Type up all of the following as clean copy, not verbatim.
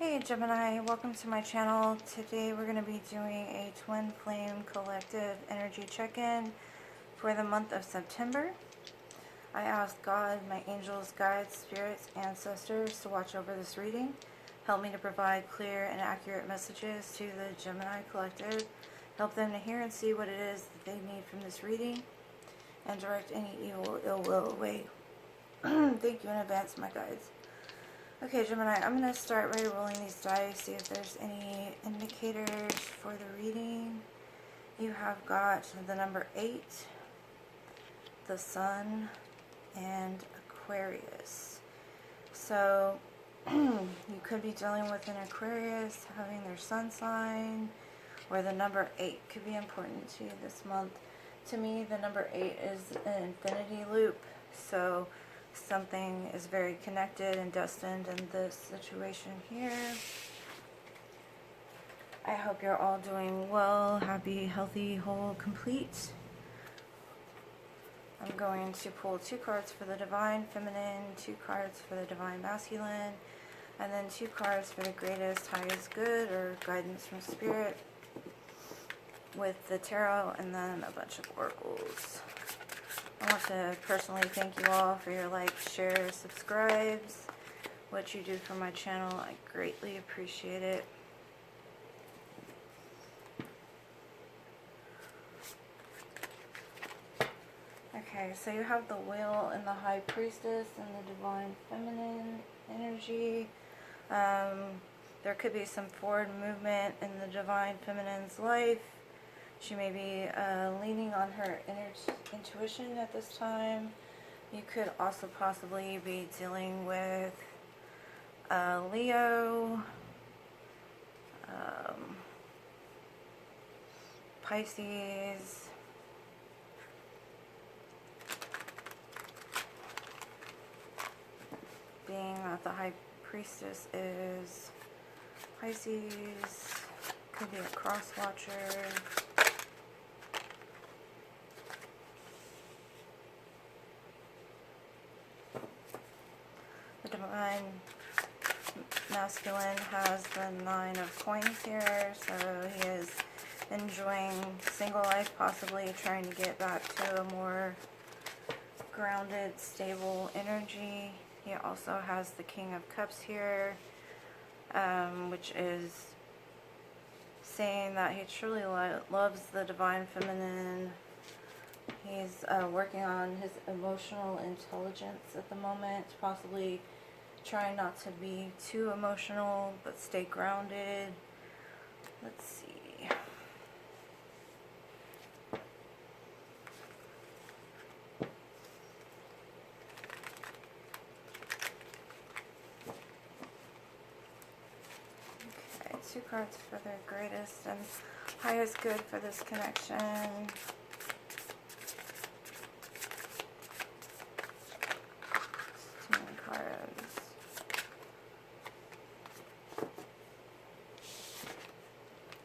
Hey Gemini, welcome to my channel. Today we're going to be doing a twin flame collective energy check-in for the month of September. I asked God, my angels, guides, spirits, ancestors to watch over this reading. Help me to provide clear and accurate messages to the Gemini collective. Help them to hear and see what it is that they need from this reading and direct any evil, ill will away. Thank you in advance, my guides. Okay, Gemini, I'm going to start by rolling these dice, see if there's any indicators for the reading. You have got the number 8, the Sun, and Aquarius. So, you could be dealing with an Aquarius having their Sun sign, or the number 8 could be important to you this month. To me, the number 8 is an infinity loop, so something is very connected and destined in this situation here. I hope you're all doing well, happy, healthy, whole, complete. I'm going to pull 2 cards for the Divine Feminine, 2 cards for the Divine Masculine, and then 2 cards for the greatest, highest good, or guidance from Spirit, with the Tarot, and then a bunch of oracles. I want to personally thank you all for your likes, shares, subscribes, what you do for my channel. I greatly appreciate it. Okay, so you have the Wheel and the High Priestess and the Divine Feminine energy. There could be some forward movement in the Divine Feminine's life. She may be leaning on her intuition at this time. You could also possibly be dealing with Leo, Pisces, being that the High Priestess is Pisces, could be a cross watcher. The Divine Masculine has the 9 of coins here, so he is enjoying single life, possibly trying to get back to a more grounded, stable energy. He also has the King of Cups here, which is saying that he truly loves the Divine Feminine. He's working on his emotional intelligence at the moment, possibly trying not to be too emotional, but stay grounded. Let's see. Okay, 2 cards for the greatest and highest good for this connection.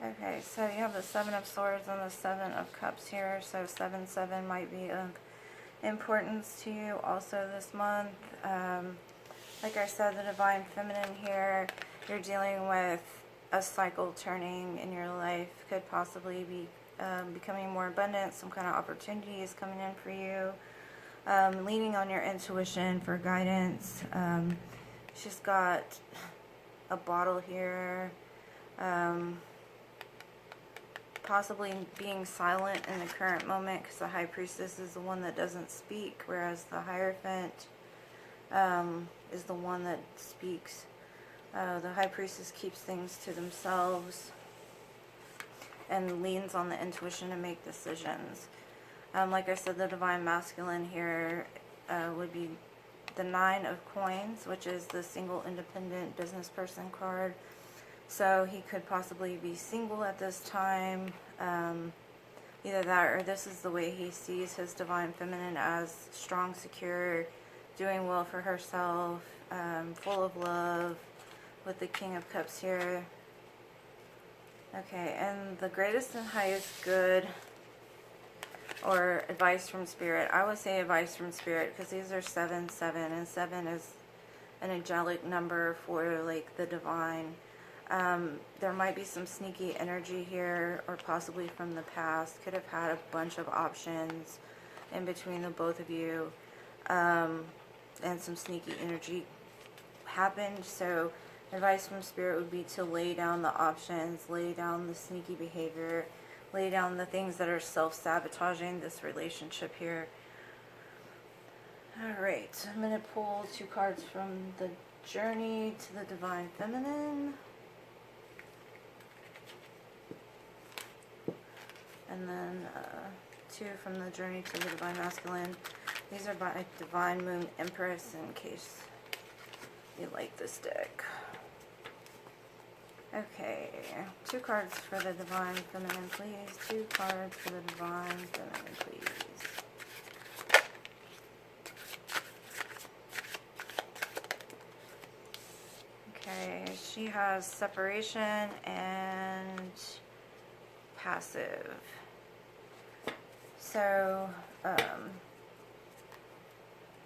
Okay, so you have the 7 of Swords and the 7 of Cups here, so 7-7 might be of importance to you also this month. Like I said, the Divine Feminine here, you're dealing with a cycle turning in your life, could possibly be becoming more abundant, some kind of opportunity is coming in for you. Leaning on your intuition for guidance. She's got a bottle here. Possibly being silent in the current moment, because the High Priestess is the one that doesn't speak, whereas the Hierophant is the one that speaks. The High Priestess keeps things to themselves and leans on the intuition to make decisions. Like I said, the Divine Masculine here would be the 9 of Coins, which is the single independent business person card. So he could possibly be single at this time. Either that, or this is the way he sees his Divine Feminine, as strong, secure, doing well for herself, full of love, with the King of Cups here. Okay, and the greatest and highest good, or advice from Spirit. I would say advice from Spirit, because these are 7-7, and 7 is an angelic number for like the divine. There might be some sneaky energy here, or possibly from the past. Could have had a bunch of options in between the both of you, and some sneaky energy happened. So advice from Spirit would be to lay down the options, lay down the sneaky behavior, lay down the things that are self-sabotaging this relationship here. Alright, I'm going to pull 2 cards from the Journey to the Divine Feminine. And then 2 from the Journey to the Divine Masculine. These are by Divine Moon Empress, in case you like this deck. Okay, 2 cards for the Divine Feminine, please. 2 cards for the Divine Feminine, please. Okay, she has separation and passive. So,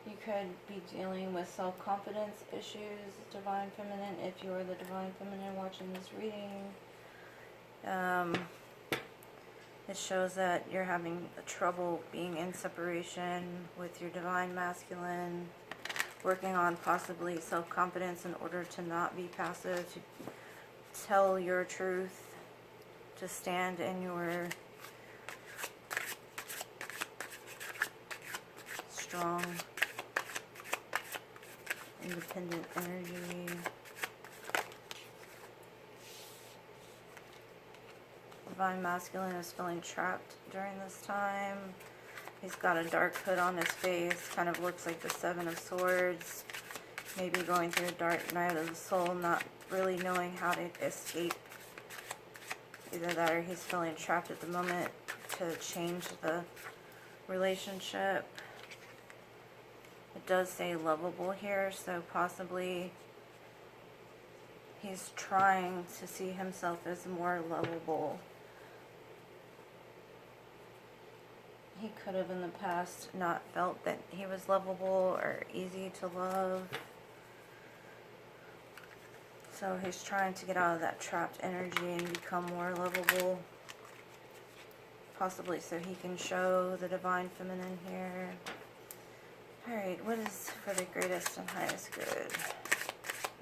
you could be dealing with self-confidence issues, Divine Feminine, if you're the Divine Feminine watching this reading. It shows that you're having trouble being in separation with your Divine Masculine, working on possibly self-confidence in order to not be passive, to tell your truth, to stand in your strong, independent energy. Divine Masculine is feeling trapped during this time. He's got a dark hood on his face, kind of looks like the 7 of Swords. Maybe going through a dark night of the soul, not really knowing how to escape. Either that or he's feeling trapped at the moment to change the relationship. It does say lovable here, so possibly he's trying to see himself as more lovable. He could have in the past not felt that he was lovable or easy to love. So he's trying to get out of that trapped energy and become more lovable. Possibly so he can show the Divine Feminine here. Alright, what is for the greatest and highest good?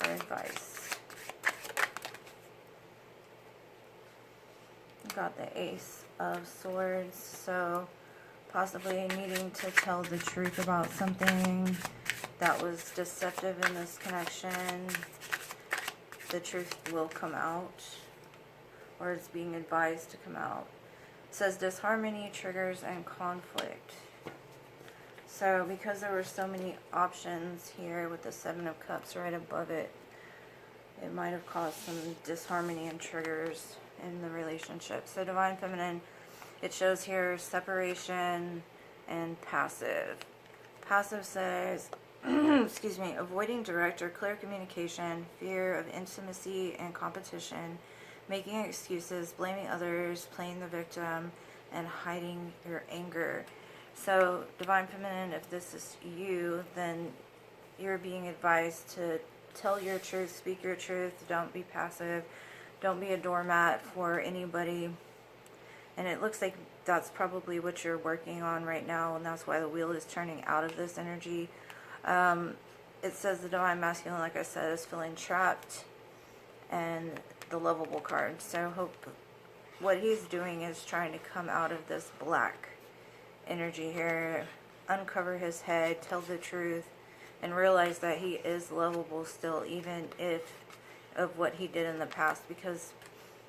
Or advice? We've got the Ace of Swords, so possibly needing to tell the truth about something that was deceptive in this connection. The truth will come out, or it's being advised to come out. It says disharmony, triggers, and conflict. So because there were so many options here with the 7 of Cups right above it, it might have caused some disharmony and triggers in the relationship. So Divine Feminine, it shows here separation and passive. Passive says, excuse me, avoiding direct or clear communication, fear of intimacy and competition, making excuses, blaming others, playing the victim, and hiding your anger. So Divine Feminine, if this is you, then you're being advised to tell your truth, speak your truth, don't be passive, don't be a doormat for anybody. And it looks like that's probably what you're working on right now, and that's why the wheel is turning out of this energy. It says the Divine Masculine, like I said, is feeling trapped, and the lovable card. So hope what he's doing is trying to come out of this black energy here, uncover his head, tell the truth, and realize that he is lovable still, even if of what he did in the past. Because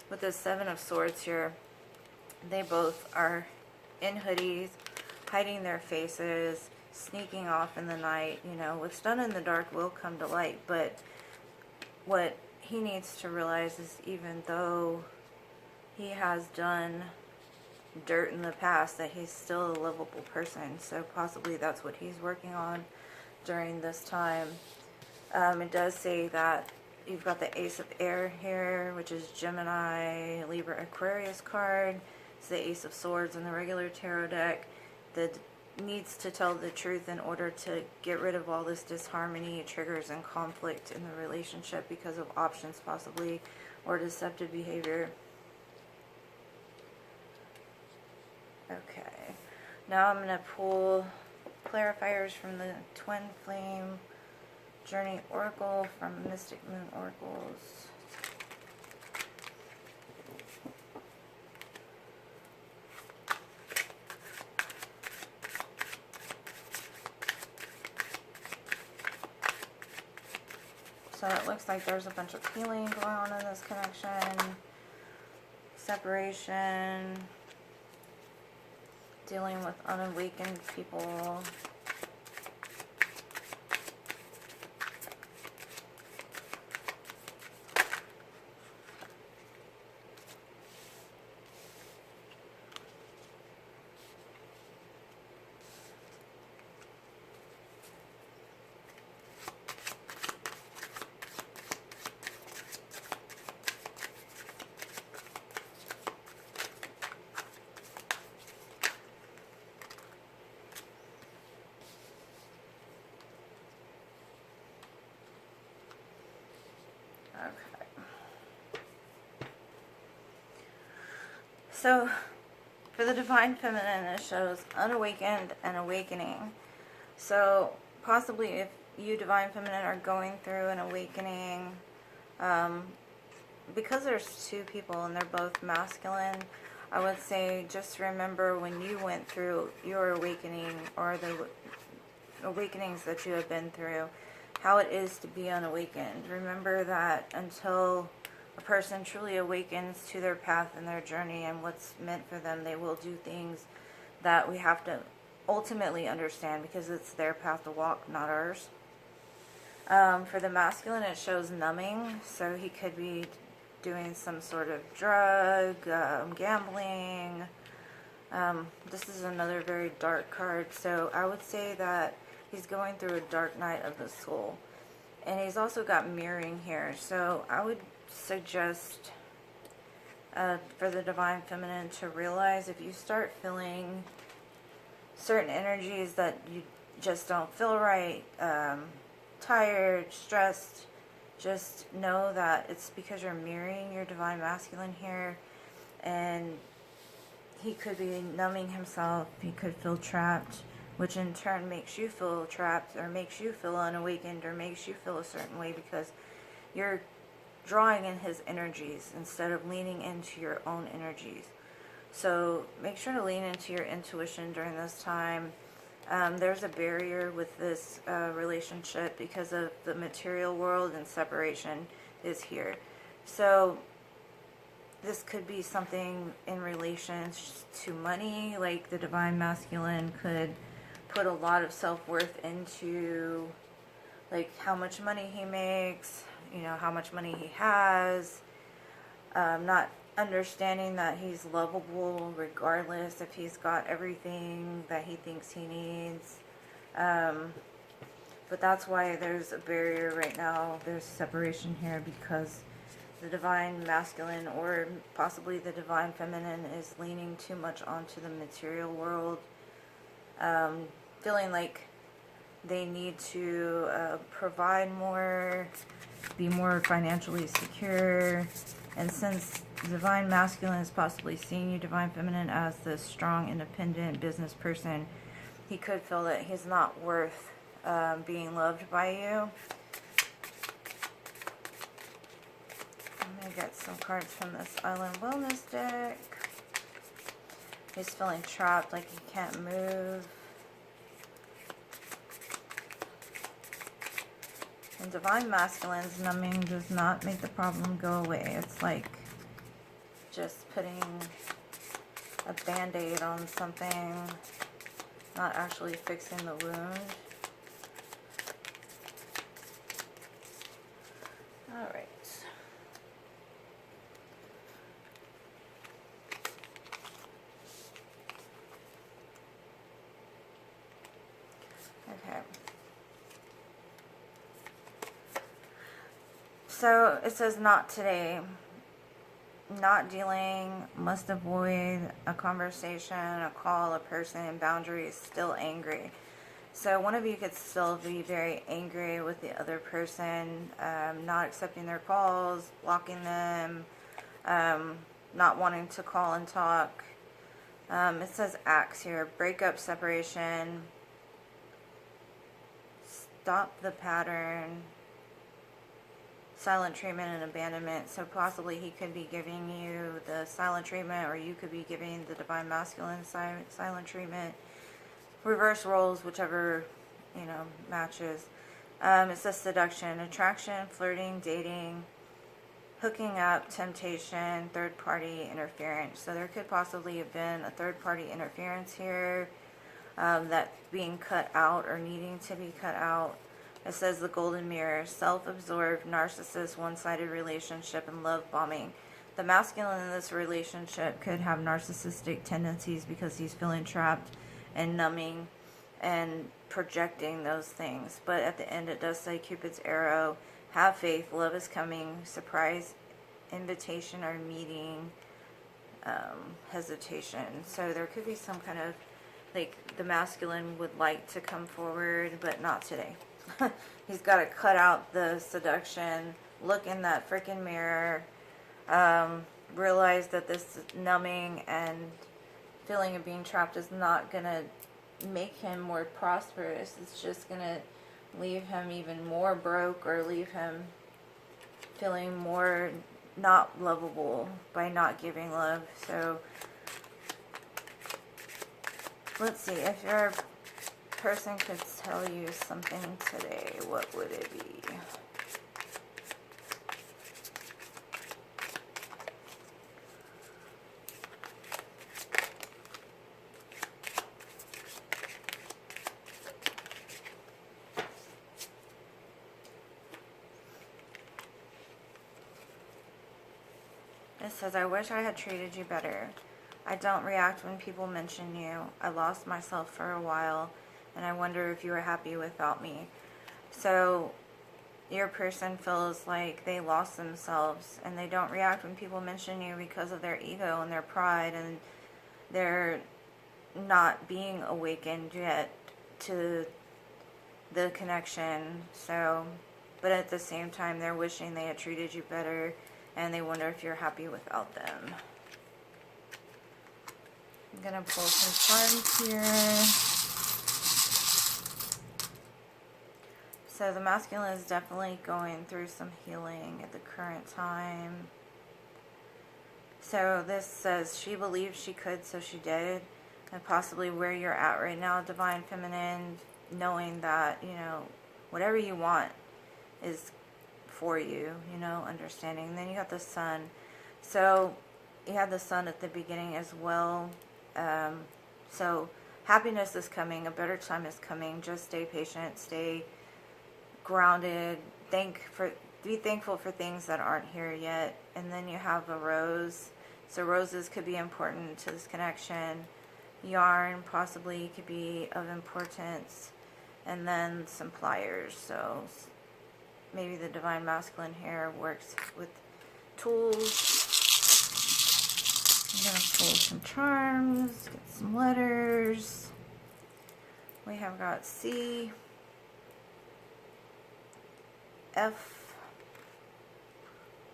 with the 7 of Swords here, they both are in hoodies, hiding their faces, sneaking off in the night. You know, what's done in the dark will come to light. But what he needs to realize is, even though he has done dirt in the past, that he's still a lovable person. So possibly that's what he's working on during this time. It does say that you've got the Ace of Air here, which is Gemini, Libra, Aquarius card. It's the Ace of Swords in the regular tarot deck. The needs to tell the truth in order to get rid of all this disharmony, triggers, and conflict in the relationship because of options possibly, or deceptive behavior. Okay, now I'm going to pull clarifiers from the Twin Flame Journey Oracle from Mystic Moon Oracles. So it looks like there's a bunch of healing going on in this connection, separation, dealing with unawakened people. Okay. So, for the Divine Feminine, it shows unawakened and awakening. So, possibly if you Divine Feminine are going through an awakening, because there's two people and they're both masculine, I would say just remember when you went through your awakening or the awakenings that you have been through, how it is to be unawakened. Remember that until a person truly awakens to their path and their journey and what's meant for them, they will do things that we have to ultimately understand because it's their path to walk, not ours. For the masculine, it shows numbing, so he could be doing some sort of drug, gambling. This is another very dark card, so I would say that he's going through a dark night of the soul. And he's also got mirroring here. So I would suggest for the Divine Feminine to realize if you start feeling certain energies that you just don't feel right, tired, stressed, just know that it's because you're mirroring your Divine Masculine here. And he could be numbing himself. He could feel trapped, which in turn makes you feel trapped or makes you feel unawakened or makes you feel a certain way because you're drawing in his energies instead of leaning into your own energies. So make sure to lean into your intuition during this time. There's a barrier with this relationship because of the material world, and separation is here. So this could be something in relation to money, like the Divine Masculine could put a lot of self-worth into like how much money he makes, you know, how much money he has, not understanding that he's lovable regardless if he's got everything that he thinks he needs. But that's why there's a barrier right now. There's separation here because the Divine Masculine or possibly the Divine Feminine is leaning too much onto the material world, feeling like they need to provide more, be more financially secure. And since Divine Masculine is possibly seeing you, Divine Feminine, as this strong, independent business person, he could feel that he's not worth being loved by you. I'm going to get some cards from this Island Wellness deck. He's feeling trapped, like he can't move. And Divine Masculine's numbing does not make the problem go away. It's like just putting a band-aid on something, not actually fixing the wound. Alright. Okay. So it says not today. not dealing, must avoid a conversation, a call, a person, boundaries, still angry. So one of you could still be very angry with the other person, not accepting their calls, blocking them, not wanting to call and talk. It says acts here: breakup, separation, stop the pattern, silent treatment and abandonment. So possibly he could be giving you the silent treatment, or you could be giving the divine masculine silent treatment. Reverse roles, whichever, matches. It says seduction, attraction, flirting, dating, hooking up, temptation, third party interference. So there could possibly have been a third party interference here, that being cut out or needing to be cut out. It says the golden mirror, self-absorbed, narcissist, one-sided relationship, and love bombing. The masculine in this relationship could have narcissistic tendencies because he's feeling trapped and numbing and projecting those things. But at the end it does say Cupid's arrow, have faith, love is coming, surprise invitation or meeting, hesitation. So there could be some kind of, like, the masculine would like to come forward, but not today. He's got to cut out the seduction, look in that freaking mirror, realize that this numbing and feeling of being trapped is not going to make him more prosperous. It's just going to leave him even more broke, or leave him feeling more not lovable by not giving love. So let's see, if your person could tell you something today, what would it be? It says, I wish I had treated you better. I don't react when people mention you. I lost myself for a while, and I wonder if you were happy without me. So your person feels like they lost themselves, and they don't react when people mention you because of their ego and their pride, and they're not being awakened yet to the connection. So, but at the same time, they're wishing they had treated you better, and they wonder if you're happy without them. I'm going to pull some cards here. So the masculine is definitely going through some healing at the current time. So this says she believed she could, so she did. And possibly where you're at right now, divine feminine, knowing that, whatever you want is for you, understanding. And then you got the sun. So you had the sun at the beginning as well. So happiness is coming, a better time is coming. Just stay patient, stay grounded, be thankful for things that aren't here yet. And then you have a rose. So roses could be important to this connection. Yarn possibly could be of importance. And then some pliers. So maybe the divine masculine here works with tools. I'm going to pull some charms, get some letters. We have got C, F,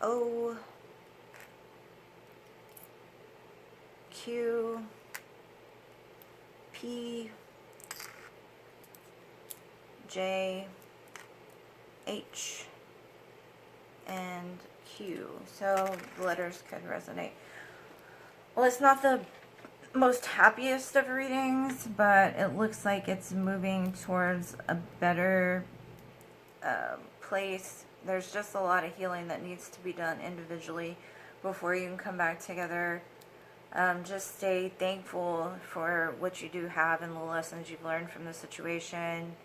O, Q, P, J, H, and Q. So the letters could resonate. Well, it's not the most happiest of readings, but it looks like it's moving towards a better place. There's just a lot of healing that needs to be done individually before you can come back together. Just stay thankful for what you do have and the lessons you've learned from the situation.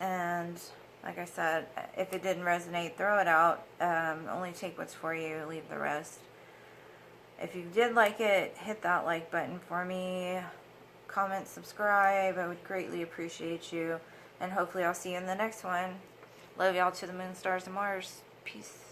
And like I said, if it didn't resonate, throw it out. Only take what's for you, leave the rest. If you did like it, hit that like button for me. Comment, subscribe. I would greatly appreciate you. And hopefully I'll see you in the next one. Love y'all to the moon, stars, and Mars. Peace.